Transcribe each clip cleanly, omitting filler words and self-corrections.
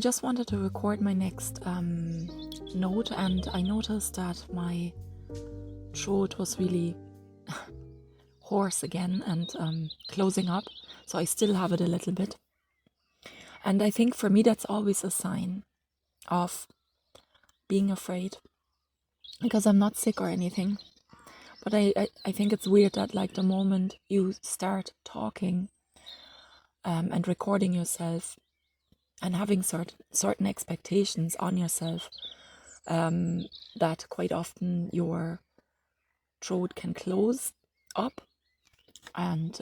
I just wanted to record my next note, and I noticed that my throat was really hoarse again and closing up, so I still have it a little bit. And I think for me that's always a sign of being afraid, because I'm not sick or anything. But I think it's weird that like the moment you start talking and recording yourself and having certain expectations on yourself, that quite often your throat can close up and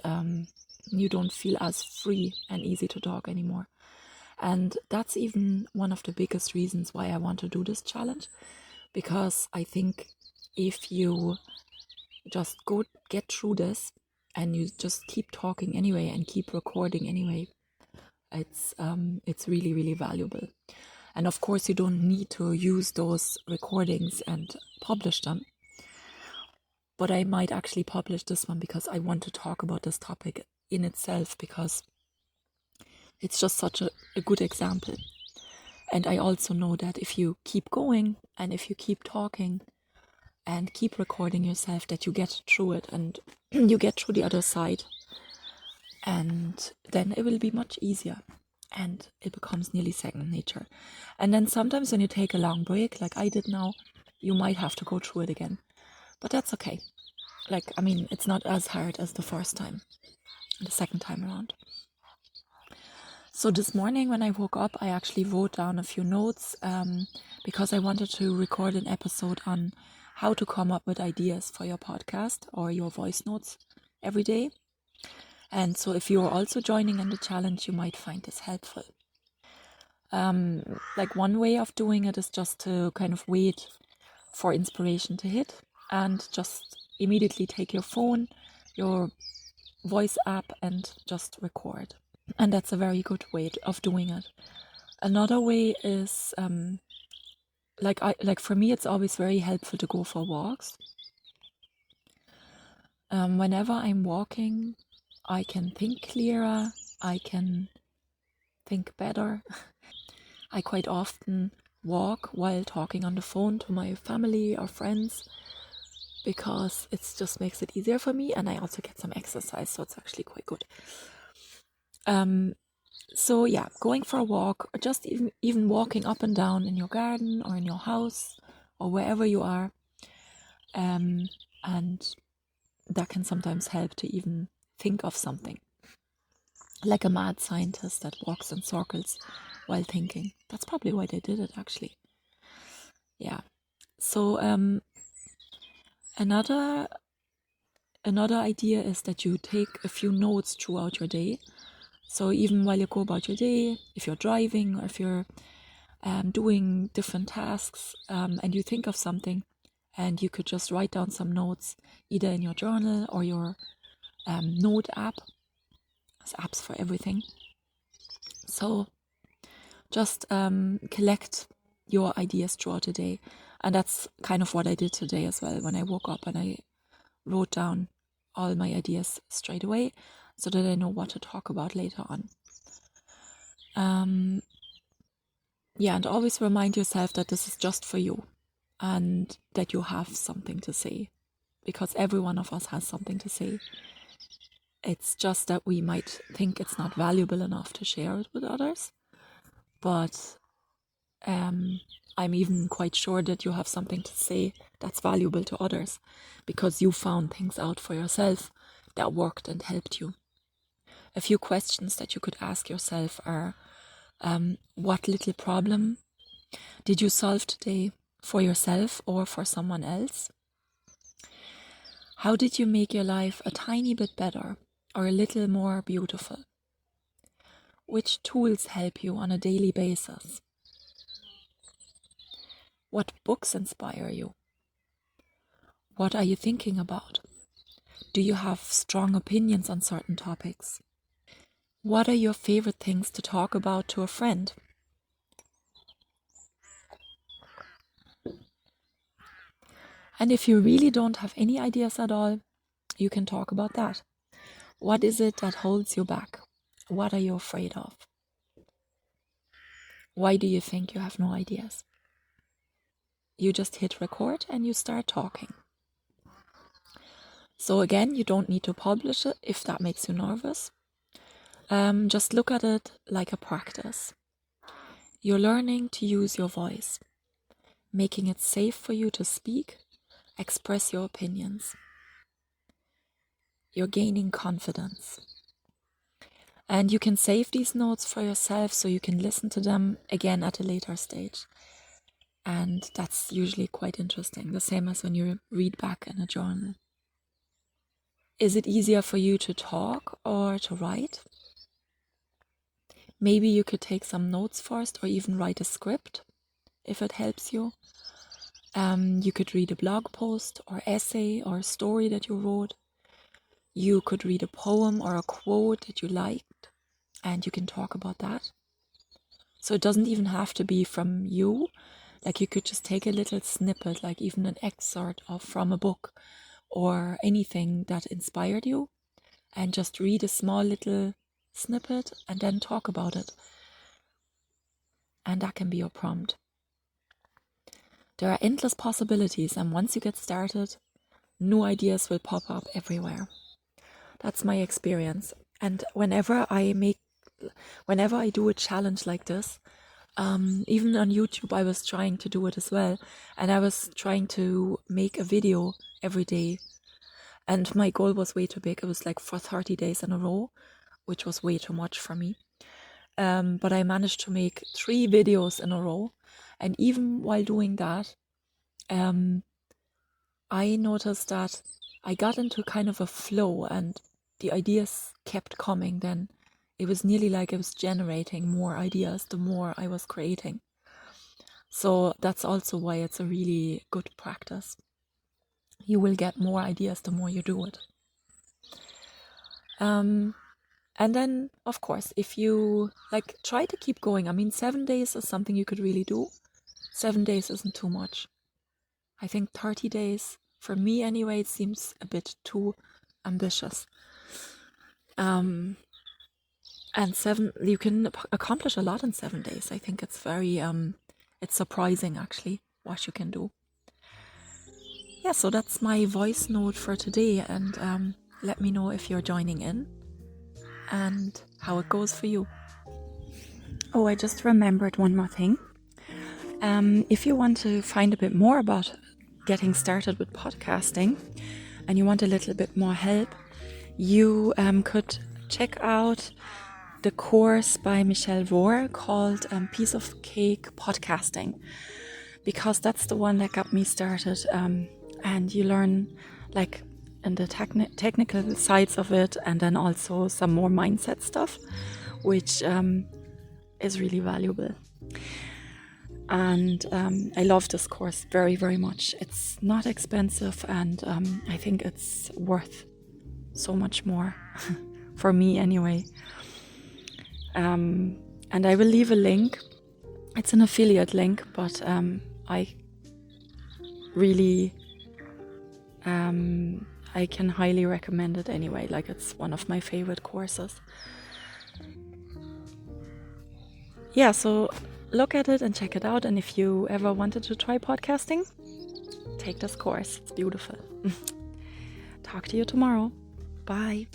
you don't feel as free and easy to talk anymore. And that's even one of the biggest reasons why I want to do this challenge, because I think if you just get through this and you just keep talking anyway and keep recording anyway, it's really, really valuable. And of course you don't need to use those recordings and publish them, but I might actually publish this one because I want to talk about this topic in itself, because it's just such a good example. And I also know that if you keep going and if you keep talking and keep recording yourself, that you get through it and you get through the other side, and then it will be much easier and it becomes nearly second nature. And then sometimes when you take a long break like I did now, you might have to go through it again, but that's okay. Like, I mean, it's not as hard as the first time, the second time around. So this morning when I woke up, I actually wrote down a few notes because I wanted to record an episode on how to come up with ideas for your podcast or your voice notes every day. And so if you're also joining in the challenge, you might find this helpful. Like one way of doing it is just to kind of wait for inspiration to hit and just immediately take your phone, your voice app, and just record. And that's a very good way of doing it. Another way is like for me, it's always very helpful to go for walks. Whenever I'm walking, I can think clearer, I can think better. I quite often walk while talking on the phone to my family or friends, because it just makes it easier for me, and I also get some exercise, so it's actually quite good. So yeah, going for a walk, or just even walking up and down in your garden or in your house or wherever you are, and that can sometimes help to even think of something, like a mad scientist that walks in circles while thinking. That's probably why they did it, actually. Yeah. So another idea is that you take a few notes throughout your day. So even while you go about your day, if you're driving or if you're doing different tasks, and you think of something, and you could just write down some notes either in your journal or your note app. There's apps for everything. So just collect your ideas throughout the day. And that's kind of what I did today as well, when I woke up and I wrote down all my ideas straight away, so that I know what to talk about later on. Yeah, and always remind yourself that this is just for you and that you have something to say, because every one of us has something to say. It's just that we might think it's not valuable enough to share it with others, but I'm even quite sure that you have something to say that's valuable to others, because you found things out for yourself that worked and helped you. A few questions that you could ask yourself are, what little problem did you solve today for yourself or for someone else? How did you make your life a tiny bit better or a little more beautiful? Which tools help you on a daily basis? What books inspire you? What are you thinking about? Do you have strong opinions on certain topics? What are your favorite things to talk about to a friend? And if you really don't have any ideas at all, you can talk about that. What is it that holds you back? What are you afraid of? Why do you think you have no ideas? You just hit record and you start talking. So again, you don't need to publish it if that makes you nervous. Just look at it like a practice. You're learning to use your voice, making it safe for you to speak, express your opinions. You're gaining confidence. And you can save these notes for yourself so you can listen to them again at a later stage. And that's usually quite interesting, the same as when you read back in a journal. Is it easier for you to talk or to write? Maybe you could take some notes first or even write a script if it helps you. You could read a blog post or essay or a story that you wrote. You could read a poem or a quote that you liked and you can talk about that. So it doesn't even have to be from you. Like you could just take a little snippet, like even an excerpt from a book or anything that inspired you and just read a small little snippet and then talk about it. And that can be your prompt. There are endless possibilities, and once you get started, new ideas will pop up everywhere. That's my experience. And whenever I do a challenge like this, even on YouTube, I was trying to do it as well. And I was trying to make a video every day. And my goal was way too big. It was like for 30 days in a row, which was way too much for me. But I managed to make 3 videos in a row. And even while doing that, I noticed that I got into kind of a flow and the ideas kept coming. Then it was nearly like I was generating more ideas the more I was creating. So that's also why it's a really good practice. You will get more ideas the more you do it. And then, of course, if you try to keep going. I mean, 7 days is something you could really do. 7 days isn't too much. I think 30 days, for me anyway, it seems a bit too ambitious. And you can accomplish a lot in 7 days. I think it's very, it's surprising actually what you can do. Yeah, so that's my voice note for today, and let me know if you're joining in and how it goes for you. Oh, I just remembered one more thing. If you want to find a bit more about getting started with podcasting and you want a little bit more help, you could check out the course by Michelle Rohr called Piece of Cake Podcasting, because that's the one that got me started. And you learn in the technical sides of it, and then also some more mindset stuff, which is really valuable. And I love this course very, very much. It's not expensive, and I think it's worth so much more for me anyway. And I will leave a link. It's an affiliate link, but I really I can highly recommend it anyway. It's one of my favorite courses. Yeah, so look at it and check it out. And if you ever wanted to try podcasting, take this course. It's beautiful. Talk to you tomorrow. Bye.